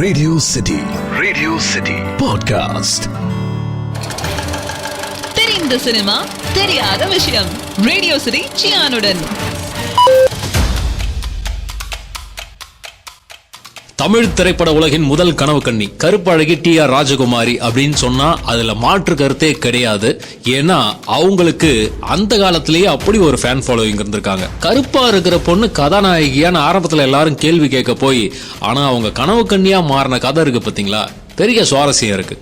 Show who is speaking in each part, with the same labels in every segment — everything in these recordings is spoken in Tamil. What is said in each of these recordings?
Speaker 1: Radio City Podcast.
Speaker 2: தெரிந்த சினிமா தெரியாத விஷயம். Radio city சியானுடன்.
Speaker 3: தமிழ் திரைப்பட உலகின் முதல் கனவு கண்ணி கருப்பழகி டி.ஆர். ராஜகுமாரி அப்படின்னு சொன்னா அதுல மாற்று கருத்தே கிடையாது. ஏன்னா அவங்களுக்கு அந்த காலத்திலேயே அப்படி ஒரு ஃபேன் ஃபாலோவிங் இருந்திருக்காங்க. கருப்பா இருக்கிற பொண்ணு கதாநாயகியான ஆரம்பத்துல எல்லாரும் கேள்வி கேட்க போய் ஆனா அவங்க கனவு கண்ணியா மாறின கதை இருக்கு பாத்தீங்களா, பெரிய சுவாரஸ்யம் இருக்கு.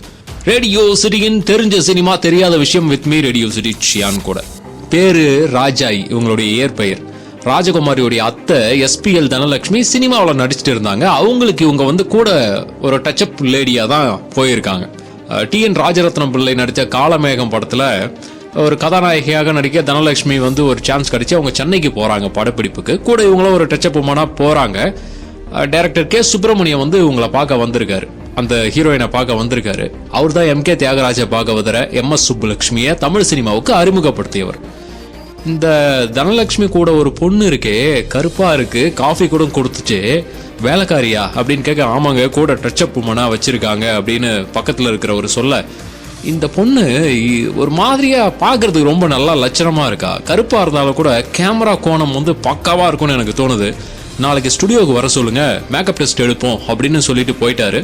Speaker 3: ரேடியோ சிட்டியின் தெரிஞ்ச சினிமா தெரியாத விஷயம் வித் மீ ரேடியோ சிட்டி சியான் கூட. பேரு ராஜாய், இவங்களுடைய இயற்பெயர். ராஜகுமாரியுடைய அத்தை எஸ்பிஎல் தனலட்சுமி சினிமாவில் நடிச்சுட்டு இருந்தாங்க. அவங்களுக்கு இவங்க கூட ஒரு டச்சப் லேடியா தான் போயிருக்காங்க. டி.என். ராஜரத்னம் பிள்ளை நடித்த காலமேகம் படத்துல ஒரு கதாநாயகியாக நடிக்க தனலட்சுமி ஒரு சான்ஸ் கிடைச்சி அவங்க சென்னைக்கு போறாங்க படப்பிடிப்புக்கு. கூட இவங்களும் ஒரு டச்சப் உமனா போறாங்க. டைரக்டர் கே சுப்பிரமணியம் இவங்களை பார்க்க வந்திருக்காரு, அந்த ஹீரோயினை பார்க்க வந்திருக்காரு. அவர் தான் எம்.கே. தியாகராஜ பாகவதரை எம்.எஸ். சுப்புலட்சுமியை தமிழ் சினிமாவுக்கு அறிமுகப்படுத்தியவர். இந்த தனலட்சுமி கூட ஒரு பொண்ணு இருக்கே, கருப்பா இருக்கு, காஃபி கூட கொடுத்துச்சு, வேலைக்காரியா அப்படின்னு கேட்க, ஆமாங்க கூட டச்சப் உமனா வச்சிருக்காங்க அப்படின்னு பக்கத்துல இருக்கிறவர் சொல்ல, இந்த பொண்ணு ஒரு மாதிரியா பாக்குறதுக்கு ரொம்ப நல்லா லட்சணமா இருக்கா, கருப்பா இருந்தாலும் கூட கேமரா கோணம் பக்காவா இருக்கும்னு எனக்கு தோணுது, நாளைக்கு ஸ்டுடியோவுக்கு வர சொல்லுங்க, மேக்கப் டெஸ்ட் எடுப்போம் அப்படின்னு சொல்லிட்டு போயிட்டாரு.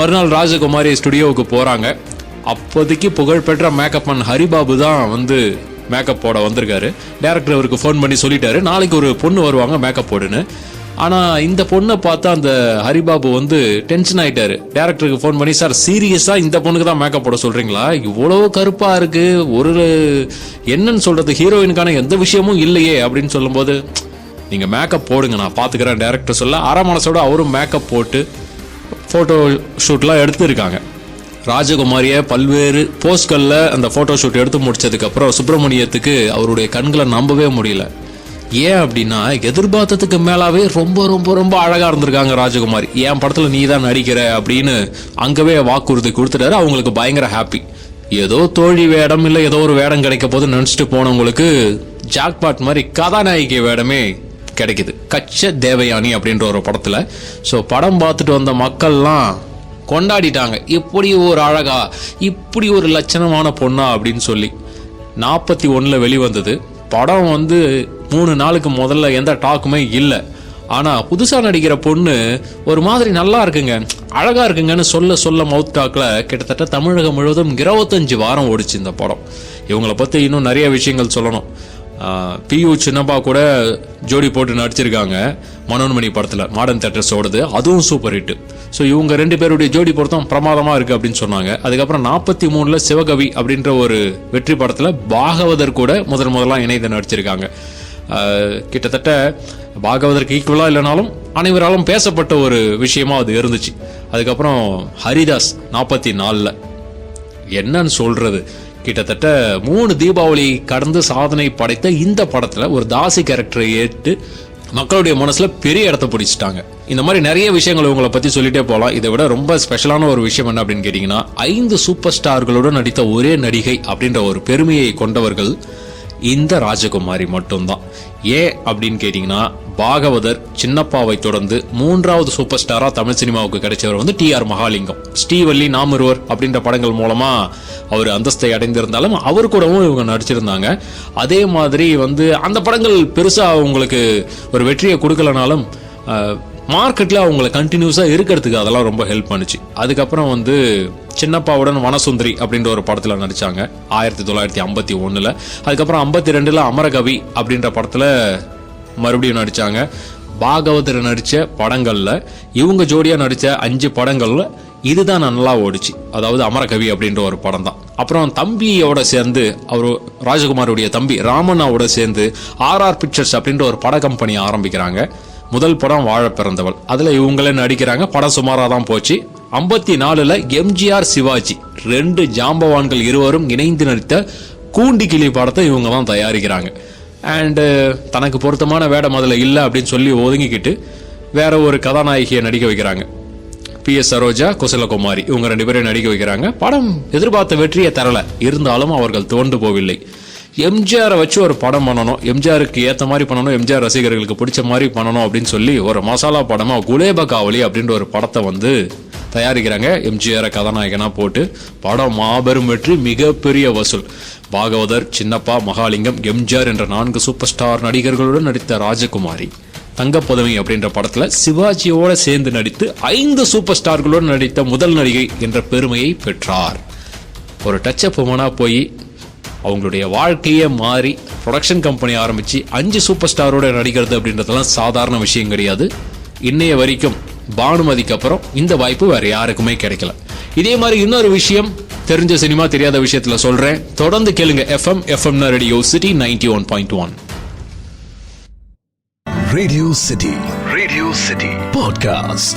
Speaker 3: மறுநாள் ராஜகுமாரி ஸ்டுடியோவுக்கு போறாங்க. அப்போதைக்கு புகழ்பெற்ற மேக்கப் மேன் ஹரிபாபு தான் மேக்கப் போட வந்திருக்காரு. டைரக்டர் அவருக்கு ஃபோன் பண்ணி சொல்லிட்டாரு, நாளைக்கு ஒரு பொண்ணு வருவாங்க மேக்கப் போடுன்னு. ஆனால் இந்த பொண்ணை பார்த்தா அந்த ஹரிபாபு டென்ஷன் ஆயிட்டாரு. டைரக்டருக்கு ஃபோன் பண்ணி, சார் சீரியஸாக இந்த பொண்ணுக்கு தான் மேக்கப் போட சொல்கிறீங்களா, இவ்வளோ கருப்பாக இருக்கு, ஒரு என்னன்னு சொல்கிறது, ஹீரோயினுக்கான எந்த விஷயமும் இல்லையே அப்படின்னு சொல்லும்போது, நீங்கள் மேக்கப் போடுங்க நான் பார்த்துக்கிறேன் டைரக்டர் சொல்ல, அரை மனசோட அவரும் மேக்கப் போட்டு ஃபோட்டோ ஷூட்லாம் எடுத்துருக்காங்க. ராஜகுமாரியை பல்வேறு போஸ்ட்களில் அந்த ஃபோட்டோ ஷூட் எடுத்து முடிச்சதுக்கப்புறம் சுப்பிரமணியத்துக்கு அவருடைய கண்களை நம்பவே முடியல. ஏன் அப்படின்னா எதிர்பார்த்ததுக்கு மேலாவே ரொம்ப ரொம்ப ரொம்ப அழகாக இருந்திருக்காங்க ராஜகுமாரி. என் படத்தில் நீ தான் நடிக்கிற அப்படின்னு அங்கவே வாக்குறுதி கொடுத்துட்டாரு. அவங்களுக்கு பயங்கர ஹாப்பி. ஏதோ தோழி வேடம் இல்லை ஏதோ ஒரு வேடம் கிடைக்க போது நினச்சிட்டு போனவங்களுக்கு ஜாக்பாட் மாதிரி கதாநாயகி வேடமே கிடைக்குது, கச்ச தேவயானி அப்படின்ற ஒரு படத்தில். ஸோ படம் பார்த்துட்டு வந்த மக்கள்லாம் கொண்டாடிட்டாங்க, இப்படி ஒரு அழகா, இப்படி ஒரு லட்சணமான பொண்ணா அப்படின்னு சொல்லி. 41 வெளிவந்தது படம். 3 நாளுக்கு முதல்ல எந்த டாக்குமே இல்லை. ஆனால் புதுசாக நடிக்கிற பொண்ணு ஒரு மாதிரி நல்லா இருக்குங்க, அழகா இருக்குங்கன்னு சொல்ல சொல்ல மவுத் டாக்ல கிட்டத்தட்ட தமிழகம் முழுவதும் 25 வாரம் ஓடிச்சு இந்த படம். இவங்களை பற்றி இன்னும் நிறைய விஷயங்கள் சொல்லணும். பியூ சின்னப்பா கூட ஜோடி போட்டு நடிச்சிருக்காங்க மனோன்மணி படத்தில், மாடர்ன் தியேட்டர்ஸ் ஓடுது, அதுவும் சூப்பர் ஹிட். ஸோ இவங்க 2 பேருடைய ஜோடி பொருத்தம் பிரமாதமாக இருக்குது அப்படின்னு சொன்னாங்க. அதுக்கப்புறம் 43 சிவகவி அப்படின்ற ஒரு வெற்றி படத்தில் பாகவதர் கூட முதலாக இணைந்து நடிச்சிருக்காங்க. கிட்டத்தட்ட பாகவதற்கு ஈக்குவலாக இல்லைனாலும் அனைவராலும் பேசப்பட்ட ஒரு விஷயமா அது இருந்துச்சு. அதுக்கப்புறம் ஹரிதாஸ் 44 என்னன்னு சொல்றது, கிட்டத்தட்ட 3 தீபாவளி கடந்து சாதனை படைத்த இந்த படத்துல ஒரு தாசி கேரக்டரை ஏற்று மக்களுடைய மனசுல பெரிய இடத்த பிடிச்சிட்டாங்க. இந்த மாதிரி நிறைய விஷயங்கள் இவங்களை பத்தி சொல்லிட்டே போகலாம். இதை விட ரொம்ப ஸ்பெஷலான ஒரு விஷயம் என்ன அப்படின்னு கேட்டீங்கன்னா, 5 சூப்பர் ஸ்டார்களுடன் நடித்த ஒரே நடிகை அப்படின்ற ஒரு பெருமையை கொண்டவர்கள் இந்த ராஜகுமாரி மட்டும்தான். ஏன் அப்படின்னு கேட்டீங்கன்னா, பாகவதர் சின்னப்பாவை தொடர்ந்து 3வது சூப்பர் ஸ்டாரா தமிழ் சினிமாவுக்கு கிடைச்சவர் டி.ஆர். மகாலிங்கம். ஸ்ரீவல்லி, நாம் ஒருவர் அப்படின்ற படங்கள் மூலமா அவர் அந்தஸ்தை அடைந்திருந்தாலும் அவர் கூடவும் இவங்க நடிச்சிருந்தாங்க. அதே மாதிரி அந்த படங்கள் பெருசா அவங்களுக்கு ஒரு வெற்றியை கொடுக்கலனாலும் மார்க்கெட்ல அவங்களை கண்டினியூஸா இருக்கிறதுக்கு அதெல்லாம் ரொம்ப ஹெல்ப் பண்ணுச்சு. அதுக்கப்புறம் சின்னப்பாவுடன் வனசுந்தரி அப்படின்ற ஒரு படத்துல நடிச்சாங்க 1951. அதுக்கப்புறம் 52 அமரகவி அப்படின்ற படத்துல மறுபடியும் நடிச்சாங்க. பாகவதர் நடிச்ச படங்கள்ல இவங்க ஜோடியா நடிச்ச 5 படங்கள்ல இதுதான் நல்லா ஓடிச்சு, அதாவது அமரகவி அப்படின்ற ஒரு படம் தான். அப்புறம் தம்பியோட சேர்ந்து அவர் ராஜகுமாரோடைய தம்பி ராமண்ணாவோட சேர்ந்து ஆர்ஆர் பிக்சர்ஸ் அப்படின்ற ஒரு பட கம்பெனி ஆரம்பிக்கிறாங்க. முதல் படம் வாழ பிறந்தவள், அதுல இவங்களே நடிக்கிறாங்க. படம் சுமாராக தான் போச்சு. 54 எம்ஜிஆர் சிவாஜி 2 ஜாம்பவான்கள் இருவரும் இணைந்து நடித்த கூண்டி கிளி படத்தை இவங்க தான் தயாரிக்கிறாங்க. அண்டு தனக்கு பொருத்தமான வேடம் அதில் இல்லை அப்படின்னு சொல்லி ஒதுங்கிக்கிட்டு வேற ஒரு கதாநாயகியை நடிக்க வைக்கிறாங்க. பி.எஸ். சரோஜா, குசலகுமாரி, இவங்க 2 பேரையும் நடிக்க வைக்கிறாங்க. படம் எதிர்பார்த்த வெற்றியை தரல, இருந்தாலும் அவர்கள் தோண்டு போவில்லை. எம்ஜிஆரை வச்சு ஒரு படம் பண்ணணும், எம்ஜிஆருக்கு ஏற்ற மாதிரி பண்ணணும், எம்ஜிஆர் ரசிகர்களுக்கு பிடிச்ச மாதிரி பண்ணணும் அப்படின்னு சொல்லி ஒரு மசாலா படமா குலேப காவலி அப்படின்ற ஒரு படத்தை தயாரிக்கிறாங்க. எம்ஜிஆரை கதாநாயகனா போட்டு படம் மாபெரும் வெற்றி, மிகப்பெரிய வசூல். பாகவதர், சின்னப்பா, மகாலிங்கம், எம்ஜிஆர் என்ற 4 சூப்பர் ஸ்டார் நடிகர்களுடன் நடித்த ராஜகுமாரி தங்கப்பதவி அப்படின்ற படத்துல சிவாஜியோட சேர்ந்து நடித்து 5 சூப்பர் ஸ்டார்களுடன் நடித்த முதல் நடிகை என்ற பெருமையை பெற்றார். ஒரு டச்சப் உமனா போய் அவங்களுடைய வாழ்க்கையே மாறி ப்ரொடக்ஷன் கம்பெனி ஆரம்பிச்சு 5 சூப்பர் ஸ்டாரோட நடிக்கிறது அப்படின்றதெல்லாம் சாதாரண விஷயம் கிடையாது. இன்னைய வரைக்கும் பானுமதிக்கு அப்புறம் இந்த வாய்ப்பு வேற யாருக்குமே கிடைக்கல. இதே மாதிரி இன்னொரு விஷயம், தெரிஞ்ச சினிமா தெரியாத விஷயத்துல சொல்றேன், தொடர்ந்து கேளுங்க. FM radio city 91.1.
Speaker 1: Radio City Podcast.